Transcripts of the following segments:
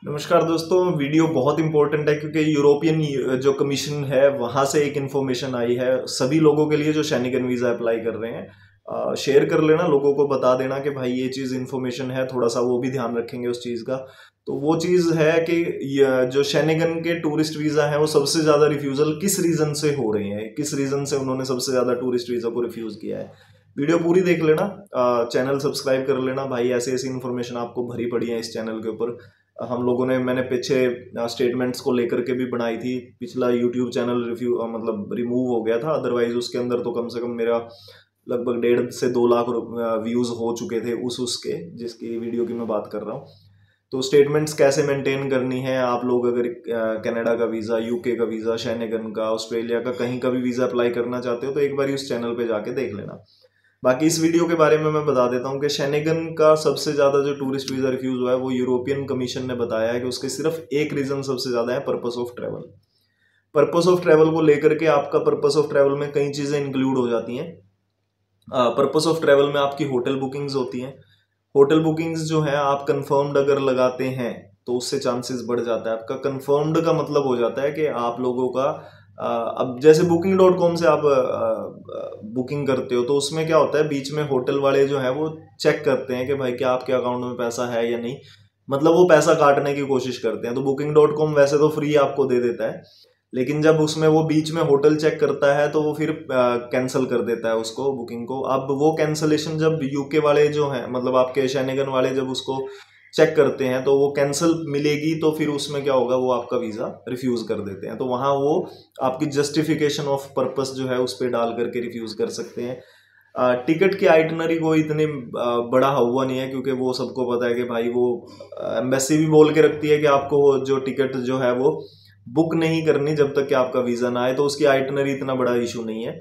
नमस्कार दोस्तों, वीडियो बहुत इंपॉर्टेंट है क्योंकि यूरोपियन जो कमीशन है वहाँ से एक इन्फॉर्मेशन आई है सभी लोगों के लिए जो शेनिगन वीज़ा अप्लाई कर रहे हैं। शेयर कर लेना, लोगों को बता देना कि भाई ये चीज़ इन्फॉर्मेशन है, थोड़ा सा वो भी ध्यान रखेंगे उस चीज़ का। तो वो चीज़ है कि जो शेनिगन के टूरिस्ट वीज़ा है वो सबसे ज़्यादा रिफ्यूज़ल किस रीज़न से हो रहे हैं, किस रीज़न से उन्होंने सबसे ज़्यादा टूरिस्ट वीज़ा को रिफ्यूज़ किया है। वीडियो पूरी देख लेना, चैनल सब्सक्राइब कर लेना भाई, ऐसी ऐसी इन्फॉर्मेशन आपको भरी पड़ी है इस चैनल के ऊपर। हम लोगों ने मैंने पीछे स्टेटमेंट्स को लेकर के भी बनाई थी। पिछला यूट्यूब चैनल मतलब रिमूव हो गया था, अदरवाइज उसके अंदर तो कम से कम मेरा लगभग 1.5 से 2 लाख व्यूज़ हो चुके थे उसके जिसकी वीडियो की मैं बात कर रहा हूँ। तो स्टेटमेंट्स कैसे मेंटेन करनी है, आप लोग अगर कनाडा का वीज़ा, यूके का वीज़ा, शेनेगन का, ऑस्ट्रेलिया का कहीं का भी वीज़ा अप्लाई करना चाहते हो तो एक बार उस चैनल पे जाके देख लेना। बाकी इस वीडियो के बारे में मैं बता देता हूँ कि शेनेगन का सबसे ज़्यादा जो टूरिस्ट वीज़ा रिफ्यूज़ हुआ है वो यूरोपियन कमीशन ने बताया है कि उसके सिर्फ एक रीज़न सबसे ज़्यादा है, purpose of travel. Purpose of travel को लेकर के आपका पर्पस ऑफ ट्रैवल में कई चीज़ें इंक्लूड हो जाती हैं। पर्पस ऑफ ट्रैवल में आपकी होटल बुकिंग्स होती हैं। होटल बुकिंग्स जो है आप कंफर्म्ड अगर लगाते हैं तो उससे चांसेस बढ़ जाता है। आपका कंफर्म्ड का मतलब हो जाता है कि आप लोगों का अब जैसे booking.com से आप बुकिंग करते हो तो उसमें क्या होता है, बीच में होटल वाले जो है वो चेक करते हैं कि भाई क्या आपके अकाउंट में पैसा है या नहीं, मतलब वो पैसा काटने की कोशिश करते हैं। तो booking.com वैसे तो फ्री आपको दे देता है, लेकिन जब उसमें वो बीच में होटल चेक करता है तो वो फिर कैंसिल कर देता है उसको, बुकिंग को। अब वो कैंसलेशन जब यूके वाले जो हैं, मतलब आपके शेनेगन वाले जब उसको चेक करते हैं तो वो कैंसिल मिलेगी, तो फिर उसमें क्या होगा, वो आपका वीज़ा रिफ्यूज़ कर देते हैं। तो वहाँ वो आपकी जस्टिफिकेशन ऑफ पर्पस जो है उस पर डाल करके रिफ्यूज़ कर सकते हैं। टिकट की आइटनरी कोई इतनी बड़ा हुआ नहीं है क्योंकि वो सबको पता है कि भाई वो एम्बेसी भी बोल के रखती है कि आपको जो टिकट जो है वो बुक नहीं करनी जब तक कि आपका वीज़ा ना आए, तो उसकी आइटनरी इतना बड़ा इशू नहीं है।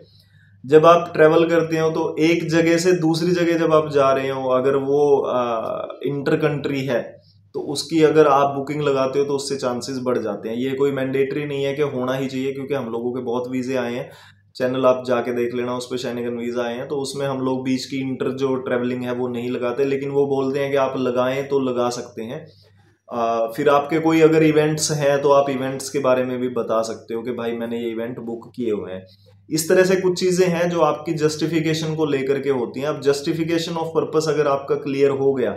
जब आप ट्रैवल करते हो तो एक जगह से दूसरी जगह जब आप जा रहे हो, अगर वो इंटर कंट्री है तो उसकी अगर आप बुकिंग लगाते हो तो उससे चांसेस बढ़ जाते हैं। ये कोई मैंडेटरी नहीं है कि होना ही चाहिए, क्योंकि हम लोगों के बहुत वीज़े आए हैं, चैनल आप जाके देख लेना, उस पर शेनेगन वीज़ा आए हैं तो उसमें हम लोग बीच की इंटर जो ट्रैवलिंग है वो नहीं लगाते, लेकिन वो बोलते हैं कि आप लगाएं तो लगा सकते हैं। फिर आपके कोई अगर इवेंट्स हैं तो आप इवेंट्स के बारे में भी बता सकते हो कि भाई मैंने ये इवेंट बुक किए हुए हैं। इस तरह से कुछ चीज़ें हैं जो आपकी जस्टिफिकेशन को लेकर के होती हैं। अब जस्टिफिकेशन ऑफ पर्पस अगर आपका क्लियर हो गया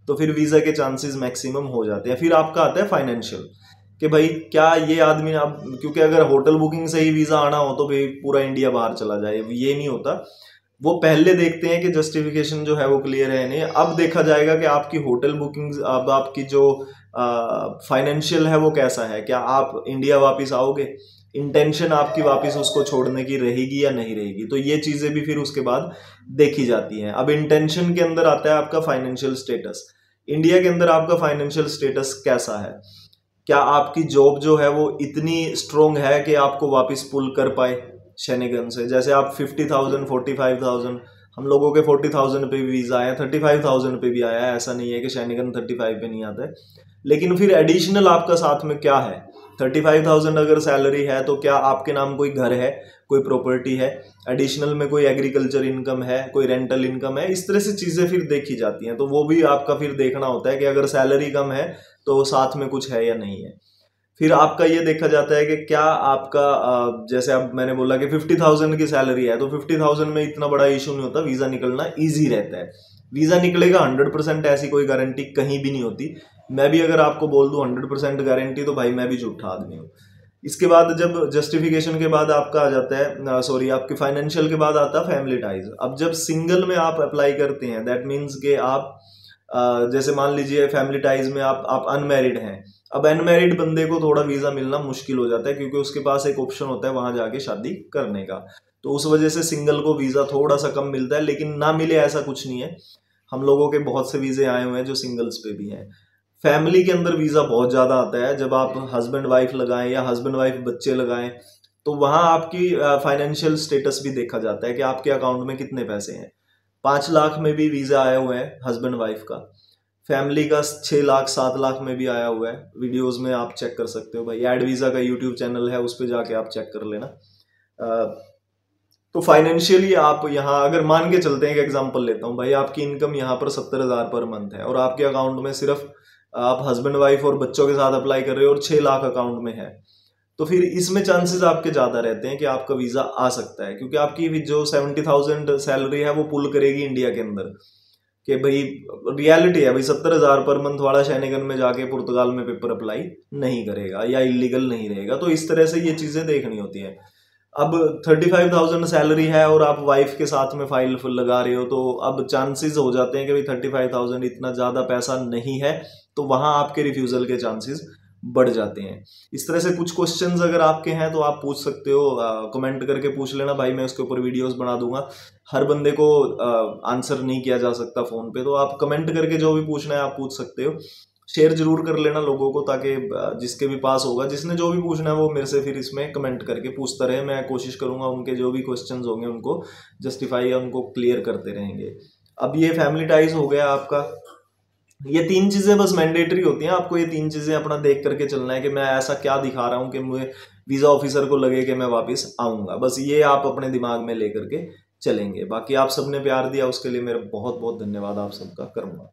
तो फिर वीज़ा के चांसेस मैक्सिमम हो जाते हैं। फिर आपका आता है फाइनेंशियल, कि भाई क्या ये आदमी, अब क्योंकि अगर होटल बुकिंग से ही वीज़ा आना हो तो भाई पूरा इंडिया बाहर चला जाए, ये नहीं होता। वो पहले देखते हैं कि जस्टिफिकेशन जो है वो क्लियर है नहीं। अब देखा जाएगा कि आपकी होटल बुकिंग, अब आपकी जो फाइनेंशियल है वो कैसा है, क्या आप इंडिया वापस आओगे, इंटेंशन आपकी वापस उसको छोड़ने की रहेगी या नहीं रहेगी, तो ये चीज़ें भी फिर उसके बाद देखी जाती हैं। अब इंटेंशन के अंदर आता है आपका फाइनेंशियल स्टेटस। इंडिया के अंदर आपका फाइनेंशियल स्टेटस कैसा है, क्या आपकी जॉब जो है वो इतनी स्ट्रोंग है कि आपको वापस पुल कर पाए शेनेगन से। जैसे आप 50,000 45,000, हम लोगों के 40,000 पे भी वीज़ा आया, 35,000 पे भी आया है, ऐसा नहीं है कि शेनेगन 35 पे नहीं आता है। लेकिन फिर एडिशनल आपका साथ में क्या है, 35,000 अगर सैलरी है तो क्या आपके नाम कोई घर है, कोई प्रॉपर्टी है, एडिशनल में कोई एग्रीकल्चर इनकम है, कोई रेंटल इनकम है, इस तरह से चीज़ें फिर देखी जाती हैं। तो वो भी आपका फिर देखना होता है कि अगर सैलरी कम है तो साथ में कुछ है या नहीं है। फिर आपका ये देखा जाता है कि क्या आपका जैसे अब मैंने बोला कि 50,000 की सैलरी है तो 50,000 में इतना बड़ा इशू नहीं होता, वीज़ा निकलना ईजी रहता है। वीज़ा निकलेगा 100%, ऐसी कोई गारंटी कहीं भी नहीं होती। मैं भी अगर आपको बोल दूं 100% गारंटी, तो भाई मैं भी झूठा आदमी हूँ। इसके बाद जब जस्टिफिकेशन के बाद आपका आ जाता है, सॉरी, आपके फाइनेंशियल के बाद आता है फैमिली टाइज। अब जब सिंगल में आप अप्लाई करते हैं, दैट मीन्स कि आप जैसे मान लीजिए फैमिली टाइज में आप अनमैरिड हैं। अब अनमैरिड बंदे को थोड़ा वीज़ा मिलना मुश्किल हो जाता है क्योंकि उसके पास एक ऑप्शन होता है वहां जाके शादी करने का। तो उस वजह से सिंगल को वीज़ा थोड़ा सा कम मिलता है, लेकिन ना मिले ऐसा कुछ नहीं है। हम लोगों के बहुत से वीज़े आए हुए हैं जो सिंगल्स पे भी हैं। फैमिली के अंदर वीज़ा बहुत ज़्यादा आता है। जब आप हस्बैंड वाइफ लगाएं या हस्बैंड वाइफ बच्चे लगाएं तो वहाँ आपकी फाइनेंशियल स्टेटस भी देखा जाता है कि आपके अकाउंट में कितने पैसे हैं। 5 लाख में भी वीज़ा आए हुए हैं हस्बैंड वाइफ का। फैमिली का 6 लाख 7 लाख में भी आया हुआ है। वीडियोस में आप चेक कर सकते हो भाई, एड वीज़ा का यूट्यूब चैनल है, उस पर जाके आप चेक कर लेना। तो फाइनेंशियली आप यहाँ अगर मान के चलते हैं, एक एग्जांपल लेता हूँ भाई, आपकी इनकम यहाँ पर 70,000 पर मंथ है और आपके अकाउंट में सिर्फ आप हस्बैंड वाइफ और बच्चों के साथ अप्लाई कर रहे हो और 6 लाख अकाउंट में है, तो फिर इसमें चांसेस आपके ज़्यादा रहते हैं कि आपका वीज़ा आ सकता है, क्योंकि आपकी जो 70,000 सैलरी है वो पुल करेगी इंडिया के अंदर। कि भाई रियलिटी है भाई, 70,000 पर मंथ वाला शैनिगन में जाके पुर्तगाल में पेपर अप्लाई नहीं करेगा या इलीगल नहीं रहेगा। तो इस तरह से ये चीज़ें देखनी होती हैं। अब 35,000 सैलरी है और आप वाइफ के साथ में फाइल लगा रहे हो, तो अब चांसेस हो जाते हैं कि भाई 35,000 इतना ज़्यादा पैसा नहीं है, तो वहाँ आपके रिफ्यूज़ल के चांसेस बढ़ जाते हैं। इस तरह से कुछ क्वेश्चंस अगर आपके हैं तो आप पूछ सकते हो, कमेंट करके पूछ लेना भाई, मैं उसके ऊपर वीडियोस बना दूंगा। हर बंदे को आंसर नहीं किया जा सकता फ़ोन पे, तो आप कमेंट करके जो भी पूछना है आप पूछ सकते हो। शेयर जरूर कर लेना लोगों को, ताकि जिसके भी पास होगा, जिसने जो भी पूछना है वो मेरे से फिर इसमें कमेंट करके पूछता रहे। मैं कोशिश करूंगा उनके जो भी क्वेश्चंस होंगे उनको जस्टिफाई या उनको क्लियर करते रहेंगे। अब ये फैमिली टाइज हो गया आपका। ये 3 चीज़ें बस मैंडेटरी होती हैं, आपको ये 3 चीज़ें अपना देख करके चलना है कि मैं ऐसा क्या दिखा रहा हूँ कि मुझे वीज़ा ऑफिसर को लगे कि मैं वापस आऊँगा। बस ये आप अपने दिमाग में लेकर के चलेंगे। बाकी आप सबने प्यार दिया उसके लिए मेरा बहुत बहुत धन्यवाद आप सबका करूँगा।